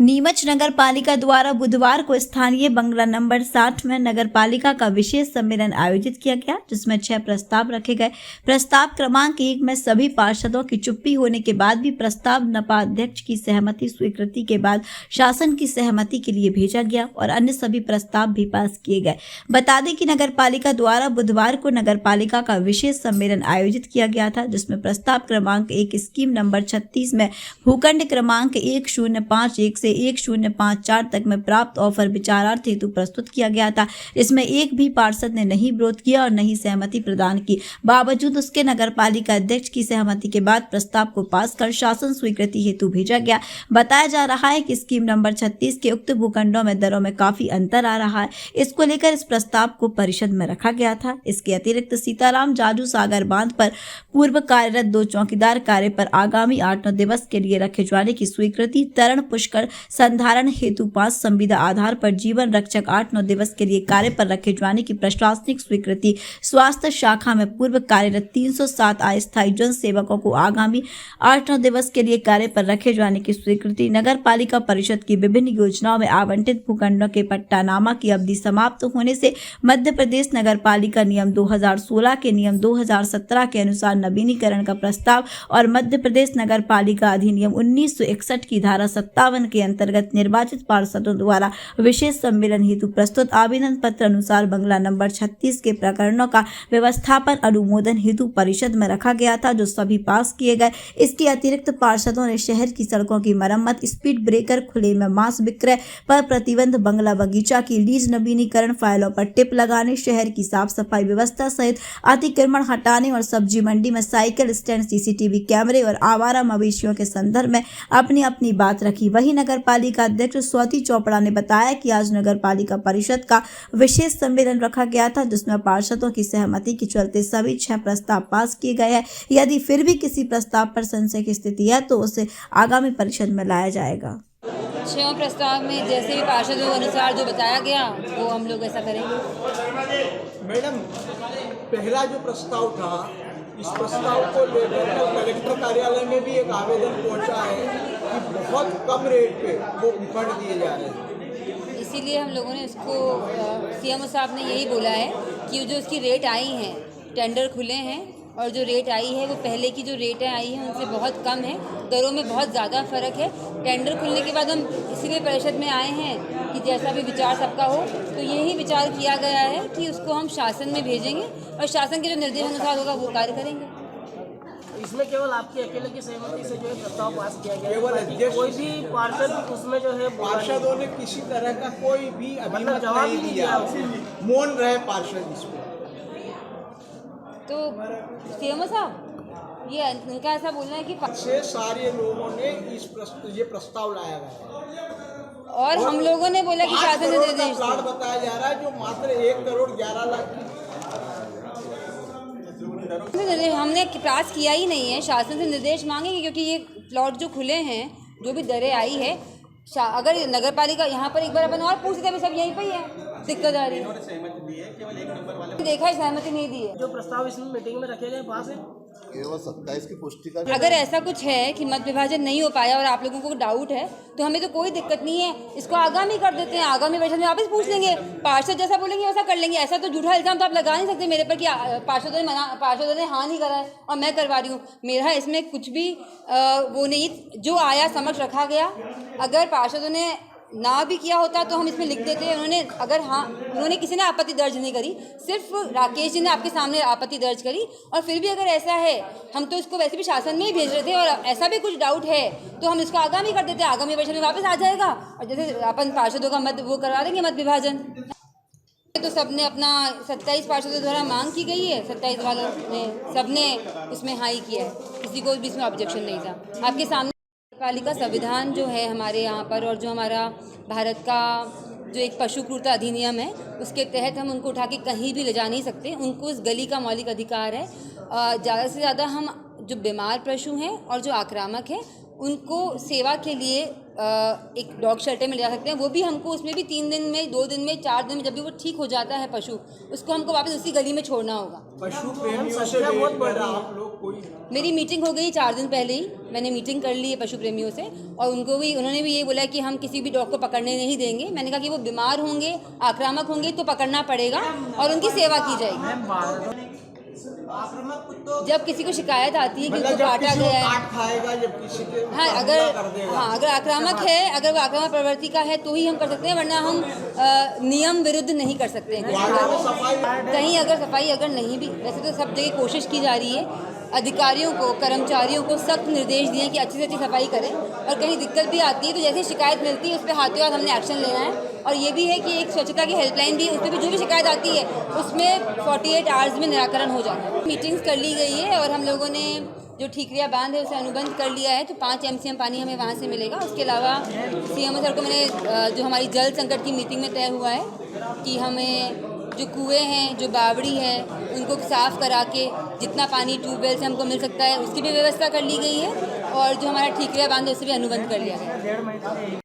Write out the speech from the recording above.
नीमच नगर पालिका द्वारा बुधवार को स्थानीय बंगला नंबर 60 में नगर पालिका का विशेष सम्मेलन आयोजित किया गया, जिसमें 6 प्रस्ताव रखे गए। प्रस्ताव क्रमांक 1 में सभी पार्षदों की चुप्पी होने के बाद भी प्रस्ताव नपा अध्यक्ष की सहमति स्वीकृति के बाद शासन की सहमति के लिए भेजा गया और अन्य सभी प्रस्ताव भी पास किए गए। बता दें कि नगर पालिका द्वारा बुधवार को नगर पालिका का विशेष सम्मेलन आयोजित किया गया था, जिसमें प्रस्ताव क्रमांक 1 स्कीम नंबर 36 में भूखंड क्रमांक 1051 से 1054 तक में प्राप्त ऑफर विचारार्थ हेतु प्रस्तुत किया गया था। इसमें एक भी पार्षद ने नहीं विरोध किया और नहीं सहमति प्रदान की। बावजूद उसके नगर पालिका अध्यक्ष की सहमति के बाद प्रस्ताव को पास कर शासन स्वीकृति हेतु भेजा गया। बताया जा रहा है कि स्कीम नंबर 36 के उक्त भूखंडों में दरों में काफी अंतर आ रहा है। इसको लेकर इस प्रस्ताव को परिषद में रखा गया था। इसके अतिरिक्त सीताराम जाजू सागर बांध पर पूर्व कार्यरत 2 चौकीदार कार्य पर आगामी 8-9 दिवस के लिए रखे जाने की स्वीकृति, तरण पुष्कर संधारण हेतु 5 संविदा आधार पर जीवन रक्षक 8-9 दिवस के लिए कार्य पर रखे जाने की प्रशासनिक स्वीकृति, स्वास्थ्य शाखा में पूर्व कार्यरत 307 अस्थायी जन सेवकों को आगामी 8-9 दिवस के लिए कार्य पर रखे जाने की स्वीकृति, नगर पालिका परिषद की विभिन्न योजनाओं में आवंटित भूखंडों के पट्टानामा की अवधि समाप्त होने से मध्य प्रदेश नगर पालिका नियम 2016 के नियम 2017 के अनुसार नवीनीकरण का प्रस्ताव और मध्य प्रदेश नगर पालिका अधिनियम 1961 की धारा 57 के अंतर्गत निर्वाचित पार्षदों द्वारा विशेष सम्मेलन हेतु प्रस्तुत आवेदन पत्र अनुसार बंगला नंबर 36 के प्रकरणों का व्यवस्थापन अनुमोदन हेतु परिषद में रखा गया था, जो सभी पास किए गए। इसके अतिरिक्त पार्षदों ने शहर की सड़कों की मरम्मत, स्पीड ब्रेकर, खुले में मांस विक्रय पर प्रतिबंध, बंगला बगीचा की लीज नवीनीकरण, फाइलों पर टिप लगाने, शहर की साफ सफाई व्यवस्था सहित अतिक्रमण हटाने और सब्जी मंडी में साइकिल स्टैंड, सीसीटीवी कैमरे और आवारा मवेशियों के संदर्भ में अपनी अपनी बात रखी। वहीं नगर पालिका अध्यक्ष स्वाति चोपड़ा ने बताया कि आज नगर पालिका परिषद का विशेष सम्मेलन रखा गया था, जिसमें पार्षदों की सहमति के चलते सभी 6 प्रस्ताव पास किए गए हैं। यदि फिर भी किसी प्रस्ताव पर संशय की स्थिति है तो उसे आगामी परिषद में लाया जाएगा। 6 प्रस्ताव में जैसे भी पार्षदों के अनुसार जो बताया गया वो हम लोग ऐसा करेंगे। मैडम, पहला जो प्रस्ताव था, इस प्रस्ताव को लेकर कलेक्टर कार्यालय में भी एक आवेदन पहुंचा है कि बहुत कम रेट पे वो फंड दिए जा रहे हैं। इसीलिए हम लोगों ने उसको सीएमओ साहब ने यही बोला है कि जो उसकी रेट आई हैं, टेंडर खुले हैं और जो रेट आई है वो पहले की जो रेटें आई हैं उनसे बहुत कम है, दरों में बहुत ज़्यादा फ़र्क है। टेंडर खुलने के बाद हम इसीलिए परिषद में आए हैं कि जैसा भी विचार सबका हो, तो यही विचार किया गया है कि उसको हम शासन में भेजेंगे और शासन के जो निर्देश अनुसार होगा वो कार्य करेंगे। इसमें केवल आपके अकेले की सहमति से जो है प्रस्ताव पास किया गया, केवल कोई भी पार्षद उसमें जो है पार्षदों ने किसी तरह का कोई भी मतलब जवाब नहीं दिया, मौन रहे पार्षद इसमें। तो सीएमओ साहब ये इनका ऐसा बोलना है कि से सारे लोगों ने ये प्रस्ताव लाया गया और हम लोगों ने बोला कि शासन ने निर्देश प्लान बताया जा रहा है जो मात्र 1 करोड़ 11 लाख की। हमने पास किया ही नहीं है, शासन से निर्देश मांगेंगे क्योंकि ये प्लॉट जो खुले हैं, जो भी दरें आई है, अगर नगर पालिका यहाँ पर एक बार अपन और पूछते थे, सब यहीं पर ही है, दिक्कत आ रही है। देखा है, सहमति नहीं दी है। जो प्रस्ताव इसमें मीटिंग में रखे गए पास है केवल 27 की पुष्टि का। अगर ऐसा कुछ है कि मत विभाजन नहीं हो पाया और आप लोगों को डाउट है तो हमें तो कोई दिक्कत नहीं है, इसको आगामी कर देते हैं, आगामी बैठक में वापस पूछ लेंगे, पार्षद जैसा बोलेंगे वैसा कर लेंगे। ऐसा तो झूठा इल्जाम तो आप लगा नहीं सकते मेरे पर कि पार्षदों ने हाँ नहीं करा है और मैं करवा रही हूँ। मेरा इसमें कुछ भी वो नहीं, जो आया समक्ष रखा गया। अगर पार्षदों ने ना भी किया होता तो हम इसमें लिख देते। उन्होंने किसी ने आपत्ति दर्ज नहीं करी, सिर्फ राकेश जी ने आपके सामने आपत्ति दर्ज करी। और फिर भी अगर ऐसा है, हम तो इसको वैसे भी शासन में ही भेज रहे थे और ऐसा भी कुछ डाउट है तो हम इसको आगामी कर देते, आगामी वर्ष में वापस आ जाएगा और जैसे अपन पार्षदों का मत वो करवा देंगे, मत विभाजन। तो सबने अपना 27 पार्षदों द्वारा मांग की गई है, 27 वालों ने सबने इसमें हाई किया है, किसी को भी इसमें ऑब्जेक्शन नहीं था। आपके सामने पालिका संविधान जो है हमारे यहाँ पर और जो हमारा भारत का जो एक पशु क्रूरता अधिनियम है उसके तहत हम उनको उठा के कहीं भी ले जा नहीं सकते। उनको उस गली का मौलिक अधिकार है। ज़्यादा से ज़्यादा हम जो बीमार पशु हैं और जो आक्रामक हैं उनको सेवा के लिए एक डॉग शेल्टर में ले जा सकते हैं, वो भी हमको उसमें भी 3 दिन में, 2 दिन में, 4 दिन में, जब भी वो ठीक हो जाता है पशु, उसको हमको वापस उसी गली में छोड़ना होगा। पशु प्रेमियों से बहुत बढ़ लेकर रही है। आप लोग कोई मेरी मीटिंग हो गई 4 दिन पहले ही, मैंने मीटिंग कर ली है पशु प्रेमियों से, और उन्होंने भी ये बोला कि हम किसी भी डॉग को पकड़ने नहीं देंगे। मैंने कहा कि वो बीमार होंगे, आक्रामक होंगे तो पकड़ना पड़ेगा और उनकी सेवा की जाएगी। जब किसी को शिकायत आती है कि मतलब उसको जब काटा किसी को गया है, काट खाएगा, जब किसी के हाँ ऊपर अगर हमला कर देगा। हाँ अगर आक्रामक है, अगर वो आक्रामक प्रवृत्ति का है तो ही हम कर सकते हैं, वरना हम नियम विरुद्ध नहीं कर सकते हैं। वार्डों में सफाई कहीं अगर सफाई अगर नहीं भी, वैसे तो सब जगह कोशिश की जा रही है, अधिकारियों को, कर्मचारियों को सख्त निर्देश दिए कि अच्छी से अच्छी सफाई करें, और कहीं दिक्कत भी आती है तो जैसे शिकायत मिलती है उस पर हाथों हाथ हमने एक्शन लेना है। और ये भी है कि एक स्वच्छता की हेल्पलाइन भी, उस पर भी जो भी शिकायत आती है उसमें 48 आवर्स में निराकरण हो जाता है। मीटिंग्स कर ली गई है और हम लोगों ने जो ठीकरिया बांध है उसे अनुबंध कर लिया है, तो 5 MCM पानी हमें वहाँ से मिलेगा। उसके अलावा CMO सर को मैंने जो हमारी जल संकट की मीटिंग में तय हुआ है कि हमें जो कुएं हैं, जो बावड़ी है, उनको साफ़ करा के जितना पानी ट्यूबवेल से हमको मिल सकता है उसकी भी व्यवस्था कर ली गई है, और जो हमारा ठीकरिया बांध है उसे भी अनुबंध कर लिया गया है।